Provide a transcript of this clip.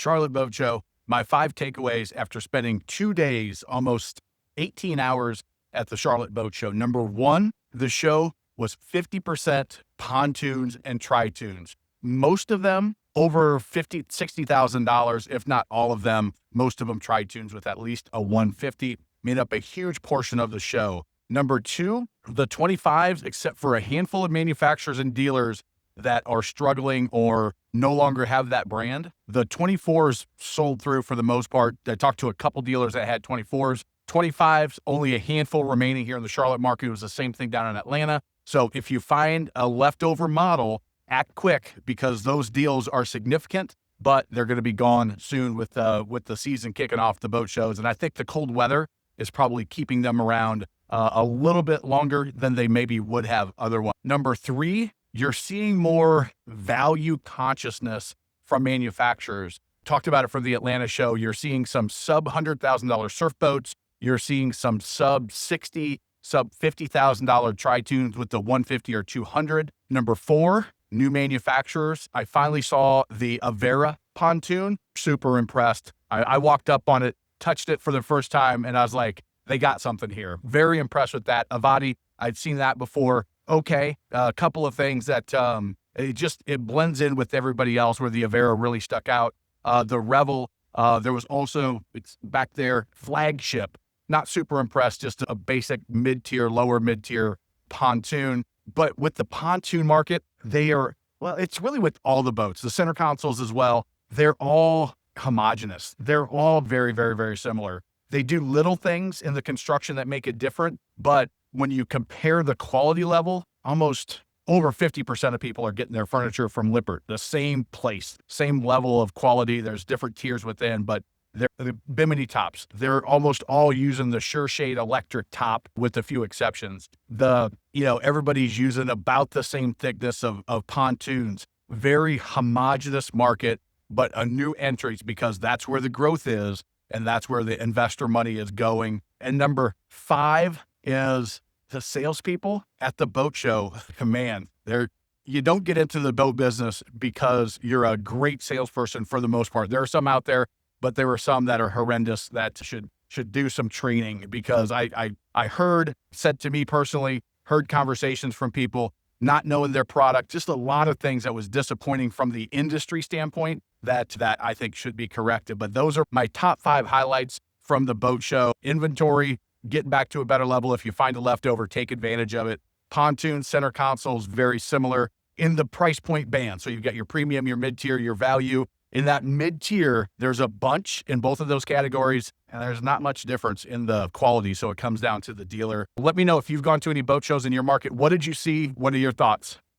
Charlotte Boat Show. My 5 takeaways after spending 2 days, almost 18 hours at the Charlotte Boat Show. Number 1, the show was 50% pontoons and tri-toons. Most of them over $50,000, $60,000, if not all of them. Most of them tri-toons with at least a 150, made up a huge portion of the show. Number 2, the 25s, except for a handful of manufacturers and dealers that are struggling or no longer have that brand. The 24s sold through for the most part. I talked to a couple dealers that had 24s. 25s, only a handful remaining here in the Charlotte market. It was the same thing down in Atlanta. So if you find a leftover model, act quick because those deals are significant, but they're going to be gone soon with the season kicking off, the boat shows. And I think the cold weather is probably keeping them around a little bit longer than they maybe would have otherwise. Number 3, you're seeing more value consciousness from manufacturers. Talked about it for the Atlanta show. You're seeing some sub $100,000 surf boats. You're seeing some sub $60,000, sub $50,000 tri-toons with the 150 or 200. Number 4, new manufacturers. I finally saw the 𝗬𝗓𝗏 pontoon. Super impressed. I walked up on it, touched it for the first time, and I was like, they got something here. Very impressed with that. 𝗬𝗏𝗏, I'd seen that before. Okay, a couple of things that it blends in with everybody else where the 𝗬𝗓𝗏 really stuck out. The Revel, there was also, it's back there, flagship. Not super impressed, just a basic mid-tier, lower mid-tier pontoon. But with the pontoon market, it's really with all the boats, the center consoles as well. They're all homogenous. They're all very, very, very similar. They do little things in the construction that make it different, but when you compare the quality level, almost over 50% of people are getting their furniture from Lippert, the same place, same level of quality. There's different tiers within, but they're the Bimini tops. They're almost all using the SureShade electric top with a few exceptions. Everybody's using about the same thickness of pontoons. Very homogeneous market, but a new entry because that's where the growth is and that's where the investor money is going. And number 5 is the salespeople at the boat show. Man, you don't get into the boat business because you're a great salesperson for the most part. There are some out there, but there were some that are horrendous that should do some training because I said to me personally, heard conversations from people not knowing their product, just a lot of things that was disappointing from the industry standpoint that I think should be corrected. But those are my top 5 highlights from the boat show. Inventory, getting back to a better level. If you find a leftover, take advantage of it. Pontoon center consoles, very similar in the price point band. So you've got your premium, your mid-tier, your value. In that mid-tier, there's a bunch in both of those categories, and there's not much difference in the quality, so it comes down to the dealer. Let me know if you've gone to any boat shows in your market. What did you see? What are your thoughts?